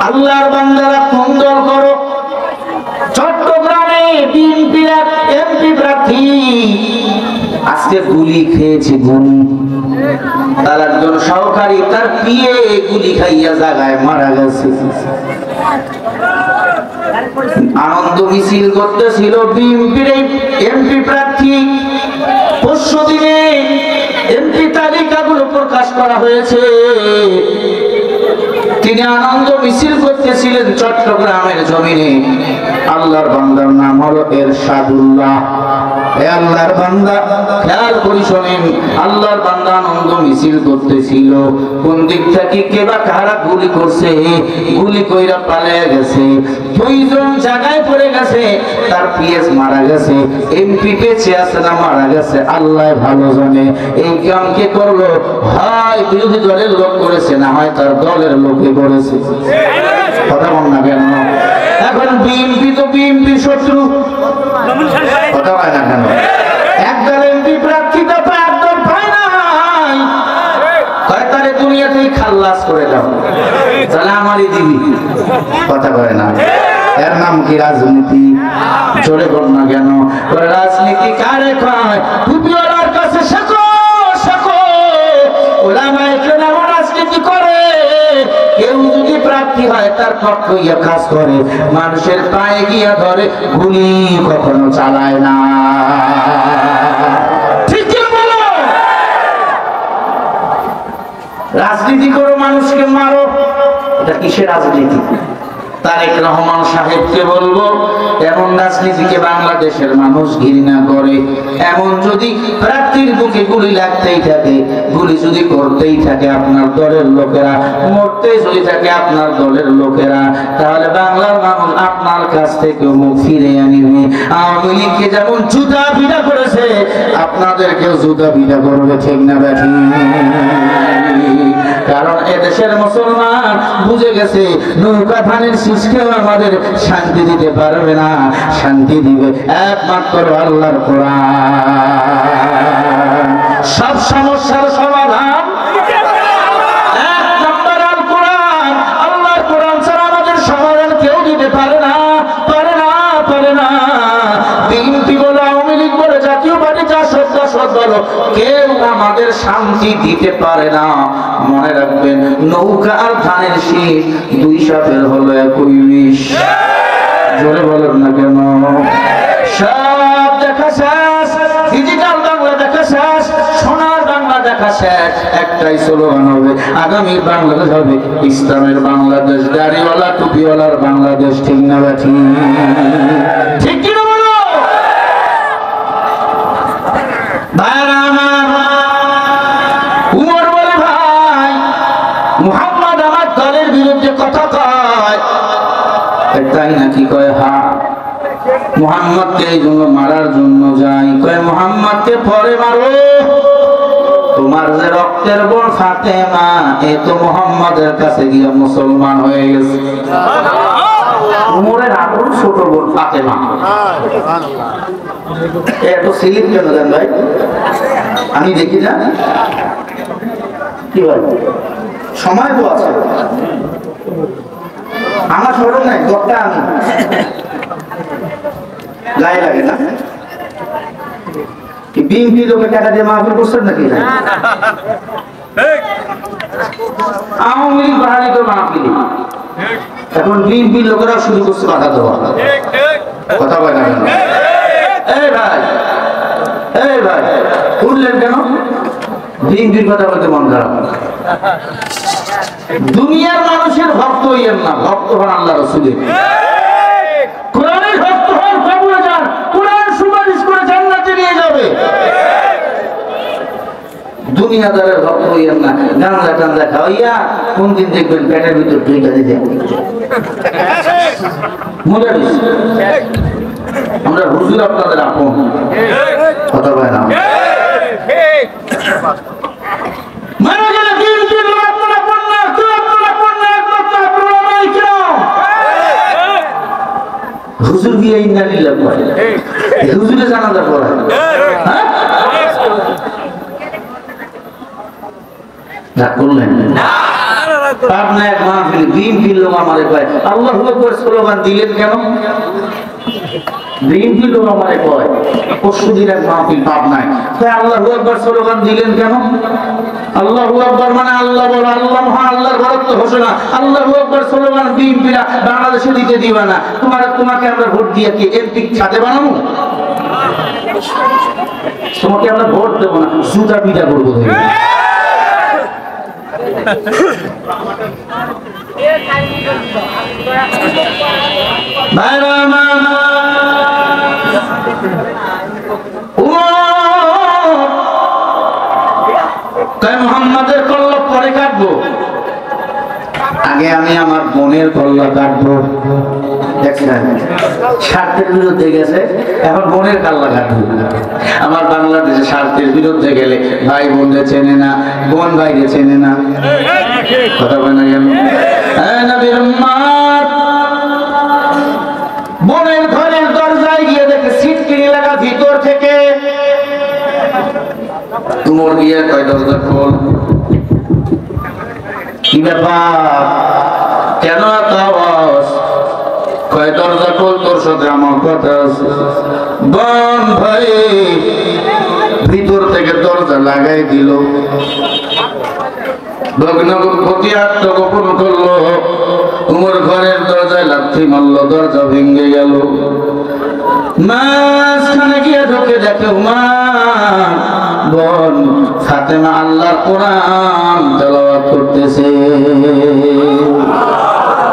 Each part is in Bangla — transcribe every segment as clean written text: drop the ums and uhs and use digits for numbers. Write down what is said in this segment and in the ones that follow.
আল্লাহর বান্দারা সুন্দর করো। চট্টগ্রামে বিএনপির এমপি প্রার্থী আজকে গুলি খেয়েছে, গুলি। তার একজন সহকারী তার পিয়ে গুলি খাইয়া জায়গায় মারা গেছে। আনন্দ মিছিল করতেছিল বিএনপির এমপি প্রার্থী। পরশু দিনে এমপি তালিকাগুলো প্রকাশ করা হয়েছে। তিনি আনন্দ মিছিল করতেছিলেন চট্টগ্রামের জমিনে। আল্লাহর বান্দার নাম হলো এরশাদুল্লাহ। হে আল্লাহর বান্দা, খেয়াল করে শোনেন, আল্লাহর বান্দা আনন্দ মিছিল করতেছিল। কোন দিক থেকে কে বা কারা গুলি করছে, গুলি কইরা পালিয়ে গেছে। দুইজন জায়গায় পড়ে গেছে, তার পিএস মারা গেছে, এমপি বেঁচে আছে না মারা গেছে আল্লাহ ভালো জানে। এই কাম কে করলো? হয় বিরোধী দলের লোক করেছে, না হয় তার দলের লোকে করেছে। কথা বল না কেন? এখন বিএনপি তো বিএনপির শত্রু, কথা হয় না কেন? একদল এমপি প্রার্থী তো একদল পায় নাই, কয় তারে দুনিয়াতেই খাল্লাস করে দাও, তাহলে আমারই দিবি। কথা কয় না? এর নাম কি রাজনীতি? জোরে বল না কেন? রাজনীতি কারে কয়? টুপিওয়ালার কাছে শেখো, শেখো। ওলামায়ে কেরাম রাজনীতি করে। কেউ যদি প্রার্থী হয় তার পক্ষ হইয়া কাজ করে, মানুষের পায়ে গিয়া ধরে, গুলি কখনো চালায় না। ঠিক কি বলো? রাজনীতি করো, মানুষকে মারো, এটা কিসের রাজনীতি? তারেক রহমান সাহেবকে বলবো, এমন রাজনীতিকে বাংলাদেশের মানুষ ঘৃণা করে। এমন যদি প্রার্থীর বুকে গুলি লাগতেই থাকে, গুলি যদি করতেই থাকে আপনার দলের লোকেরা, মরতেই যদি থাকে আপনার দলের লোকেরা, তাহলে বাংলার মানুষ আপনার কাছ থেকে মুখ ফিরে আনিবে। আওয়ামী লীগকে যেমন জুতা বিড়া করেছে, আপনাদেরকেও জুতা বিড়া করবে, ঠিক না ব্যাঠি? কারণ এদেশের মুসলমান বুঝে গেছে, নৌকা ধানের শীষকেও আমাদের শান্তি দিতে পারবে না। শান্তি দিবে একমাত্র আল্লাহর কোরআন। সব সমস্যার সমাধান এক নম্বর আল কোরআন। আল্লাহর কোরআন ছাড়া আমাদের সমাধান কেউ দিতে পারে না, পারে না, পারে না। বিএনপি বলো, আওয়ামী লীগ বলো, জাতীয় পার্টি, যা সত্য বলো, কেউ আমাদের শান্তি দিতে পারে না। মনে রাখবেন, নৌকা আর ধানের শীষ দুই সাপের হলো একই বিষ। জোরে বলেন না কেন? সব দেখা শেষ, ডিজিটাল বাংলা দেখা শেষ, সোনার বাংলা দেখা শেষ। একটাই স্লোগান হবে, আগামী বাংলাদেশ হবে ইসলামের বাংলাদেশ, দাড়িওয়ালা টুপিওয়ালার বাংলাদেশ। ঠিক না ব্যাঠি? ঠিক কি না বলো? ভাইরা আমার, উমর বলে, ভাই মুহাম্মদ আমার দলের বিরুদ্ধে কথা কয়, তাই নাকি? কয় হ্যাঁ। মুহাম্মদকে এই জন্য মারার জন্য যাই। কয় মুহাম্মদকে পরে মারো, তোমার যে রক্তের বোন ফাতেমা, এ তো মুহাম্মদের কাছে গিয়ে মুসলমান হয়ে গেছে। উমরের আপন ছোট বোন ফাতেমা। এত সিলিপ কেন দেন ভাই? আমি দেখি না কি ভাই, সময় তো আছে, আমার স্মরণ নাই, দরটা আমি গায়ে লাগে না। বিএনপি লোকে টাকা দিয়ে মাহফিল করছেন নাকি? আওয়ামী লীগ বাহালি তো মাহফিল, এখন বিএনপি লোকেরা শুরু করছে বাধা দেওয়া। কথা বলে না? এই ভাই, এই ভাই, উঠলেন কেন? বিএনপির কথা বলতে মন খারাপ। দুনিয়ার মানুষের ভক্ত হইয়েন না, ভক্ত হন আল্লাহ রাসূলের। কোরআনের ভক্ত হন, কবুলে যান, কোরআন সুপারিশ করে জান্নাতে নিয়ে যাবে। দুনিয়াদারের ভক্ত হইয়েন না, গাঁজা টাঞ্জা খাওয়াইয়া কোন দিন দেখবেন পেটের ভিতর ঢুইকা দিতে। আমরা হুজুর আপনাদের আপন, কথা বলে না? মারা গেলে বিএনপির লোক আপনারা আপন না, কেউ আপনারা আপন না, একমাত্র আপনারা নাই। কেন হুজুর গিয়ে ইন্না লিল্লাহ পড়ে, হুজুরে জানাজা পড়ে? হ্যাঁ, রাগ করলেন? পাবনা এক মাহফিল বিএনপির লোক আমারে কয় আল্লাহু আকবার স্লোগান দিলেন কেন? বিএনপির লোক আমারে কয় পরশুদিন এক মাহফিল পাবনায় কয় আল্লাহু আকবার স্লোগান দিলেন কেন? আল্লাহু আকবার মানে আল্লাহ বলো, আল্লাহ মহান, আল্লাহর বরত্ব ঘোষণা। আল্লাহু আকবার স্লোগান বিএনপিরা বাংলাদেশে দিতে দিবা না। তোমাকে আমরা ভোট দিয়ে কি এমপি ছাদে বানাবো? তোমাকে আমরা ভোট দেবো না, জুতা পিটা করবো। মোহাম্মদের কল্লা পরে কাটবো, আগে আমি আমার বোনের কল্লা কাটবো। দেখছেন স্বার্থের বিরুদ্ধে গেছে, এখন বোনের কাল্লা কাটবো। আমার বাংলাদেশে স্বার্থের বিরুদ্ধে গেলে ভাই বোনকে চেনে না, বোন ভাইকে চেনে না। কথা বলে না কেন? নবীর উম্মত বোনের ঘরের দরজায় গিয়ে দেখে সিটকিনি লাগা ভিতর থেকে। তোমার গিয়ে কয় দরজা খোল, কি ব্যাপার, কেন এত আওয়াজ? কয় দরজা খোল, তোর সাথে আমার কথা আছে। বোন ভাই ভিতর থেকে দরজা লাগাই দিল। ভগ্নপতি আত্মগোপন করলো, উমর ঘরের দরজায় লাথি মারলো, দরজা ভেঙে গেল। মাঝখানে গিয়ে ঢুকে দেখে উমার বোন ফাতেমা আল্লাহর কোরআন তেলাওয়াত করতেছে।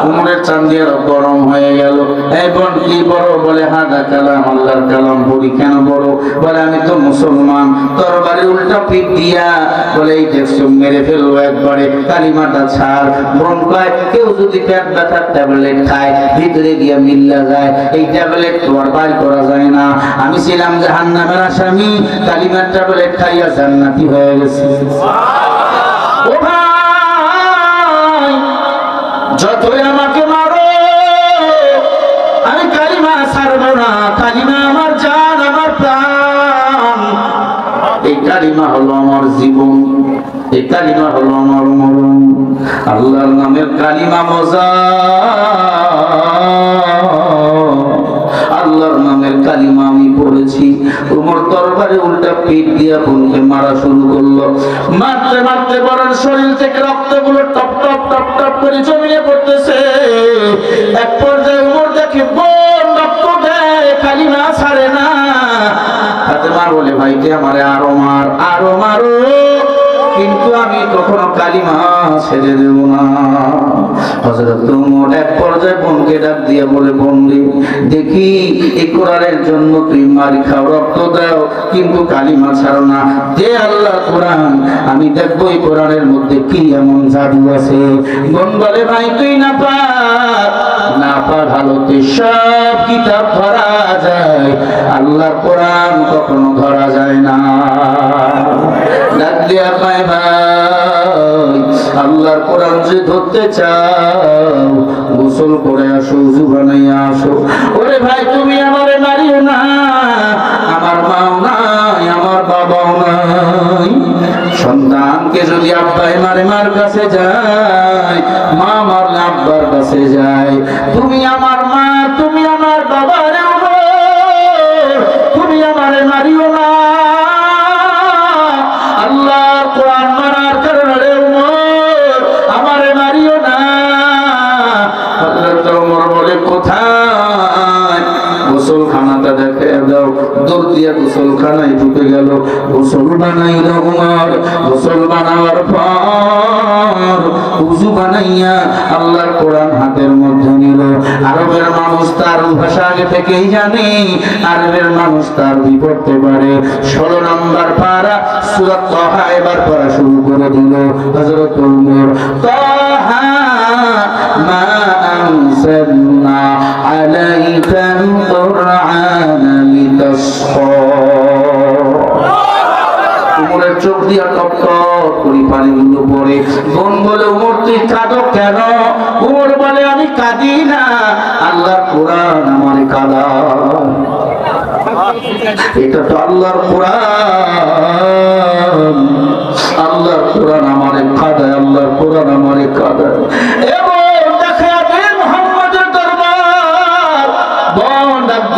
উমরের চান্দিয়ার গরম হয়ে গেল। এই বোন কি বড়? বলে হাদা কালাম, আল্লাহর কালাম পড়ি। কেন বড়? বলে আমি তো মুসলমান। তরবারি উল্টা পিঠ দিয়া বলে এই দেখছো মেরে ফেলবো একবারে, কালিমাটা ছাড়। বোন কয় কেউ যদি পেট ব্যথার ট্যাবলেট খায় ভিতরে গিয়ে মিল্লা যায়, এই ট্যাবলেট তো আর বাইর করা যায় না। আমি ছিলাম জাহান্নামের আসামি, কালিমার ট্যাবলেট খাইয়া জান্নাতি হয়ে গেছি। ও ভাই যতই আমাকে মারো আমি কালিমা ছাড়বো না। কালিমা আমার জান, আমার প্রাণ। এই কালিমা হলো আমার জীবন, এই কালিমা হলো আমার মরণ। আল্লাহর নামের কালিমা মজা, আল্লাহর নামের কালিমা আমি পড়েছি। উমর তরবারি উল্টা পিঠ দিয়া বোনকে মারা শুরু করলো। মারতে মারতে বরং শরীর থেকে রক্তগুলো টপ টপ টপ টপ করে জমিয়ে পড়তেছে। এক পর্যায়ে উমর দেখে বোন রক্ত দেয়, কালিমা ছাড়ে না। ফাতেমা বলে ভাইকে আমারে আরো মার, আরো মারো, কিন্তু আমি কখনো কালিমা ছেড়ে দেব না। হযরত ওমর এক পর্যায়ে বোনকে ডাক দিয়ে বলে বোনরে দেখি এই কোরআনের জন্য তুই মারি খাও, রক্ত দাও, কিন্তু কালিমা ছাড়ো না। দে আল্লাহর কোরআন, আমি দেখবো এই কোরআনের মধ্যে কি এমন জাদু আছে। বোন বলে ভাই তুই না পার, না পার হালতে সব কিতাব ধরা যায়, আল্লাহর কোরআন কখনো ধরা যায় না। ডাক দিয়া পায় ভাই আল্লাহর কোরআন যে ধরতে চাও গোসল করে আসো, ওযু বানাইয়া আসো। ওরে ভাই তুমি আমারে মারিও না, আমার মাও নাই, আমার বাবাও নাই। সন্তানকে যদি আব্বাই মারে মার কাছে যায়, মা মারলে আব্বার কাছে যায়। তুমি আমার মা, তুমি আমার বাবা রে, তুমি আমারে মারিও না। আল্লাহর কোরআন মানার কারণে রে উমর আমারে মারিও না। হযরত ওমর বলে কোথায়? গোসলখানাটা দেখে দাও। দৌড় দিয়া গোসলখানায় ঢুকে গেল, গোসল বানাইল উমর। গোসল বানাবার পর উযু বানাইয়া আল্লাহর কোরআন হাতের মধ্যে নিল। আরবের মানুষ তার ভাষা আগে থেকেই জানে, আরবের মানুষ তার পড়তে পারে। 16 নম্বর পারা সূরা তাহা এবার পড়া শুরু করে দিল হযরত ওমর। তাহা মা আনজালনা আলাইকাল কুরআনা লিতাশকা। উমরের চোখ দিয়া টপ টপ করে পানিগুলো পড়ে। বোন বলে উমর তুই কাঁদো কেন? উমর বলে আমি কাঁদি না, আল্লাহর কোরআন আমারে কাঁদায়। এটা তো আল্লাহর কোরআন, আল্লাহর কোরআন আমারে কাঁদায়, আল্লাহর কোরআন আমারে কাঁদায়।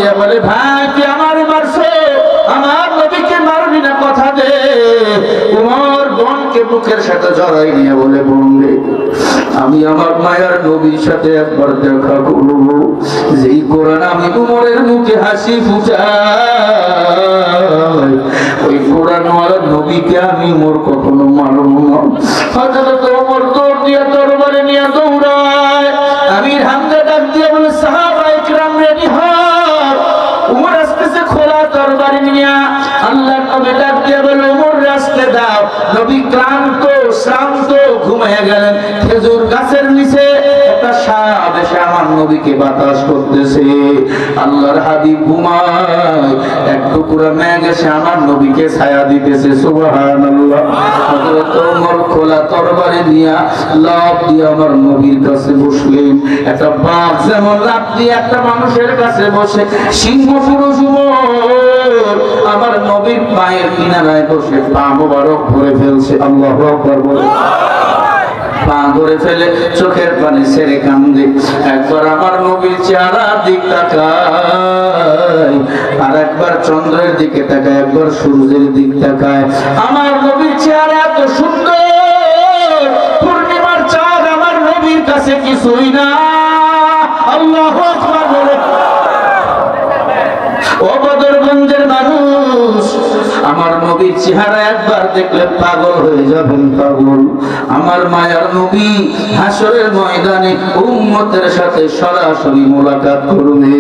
দিয়া বলে, ভাই তুই আমার মারছো, আমার নবীকে মারবি না, কথা দে। উমর বোনকে বুকের সাথে জড়াই নিয়ে বলে, বোন রে, আমি আমার মায়ের নবীর সাথে একবার দেখা করবো, যেই কোরআন আমি উমরের মুখে হাসি ফুটাই, ওই কোরআন আমার নবীকে আমি উমর কখনো মারব না। হযরত উমর দৌড় দিয়া তরবারি নিয়ে দৌড়ায়। আমির হামজা ডাক দিয়ে বলে, সাহাবায়ে কিরাম রেডি হও। উমর আসতেছে খোলা তরবারি নিয়ে। আল্লাহর নবী ডাক দিয়ে বলে, উমর রাস্তে দাও। নবী ক্লান্ত শ্রান্ত ঘুমিয়ে গেলেন। খেজুর গাছের নিচে একটা সাপ এসে আমার নবীকে বাতাস করতেছে। আল্লাহর হাবিব ঘুমায়, এক টুকরা মেঘ এসে আমার নবীকে ছায়া দিতেছে। সুবহানাল্লাহ। হযরত ওমর খোলা তরবারি নিয়ে লাফ দিয়ে আমার নবীর কাছে বসলেন। একটা বাঘ যেমন লাফ দিয়ে একটা মানুষের কাছে বসে, সিংহ পুরুষ ওমর আমার নবীর পায়ের কিনারায় বসে পা মোবারক ভরে ফেলছে। আল্লাহু আকবার বলে পা ধরে ফেলে চোখের পানি ছেড়ে কান্দে। একবার আমার নবীর চেহারার দিক তাকায়, আর একবার চন্দ্রের দিকে তাকায়, একবার সূর্যের দিক তাকায়। আমার নবীর চেহারা এত সুন্দর, পূর্ণিমার চাঁদ আমার নবীর কাছে কিছুই না। আল্লাহু আকবার বলে। ও বদরগঞ্জের মানুষ, আমার নবীর চেহারা একবার দেখলে পাগল হয়ে যাবেন, পাগল। আমার মায়ার নবী হাসরের ময়দানে উম্মতের সাথে সরাসরি মোলাকাত করবে।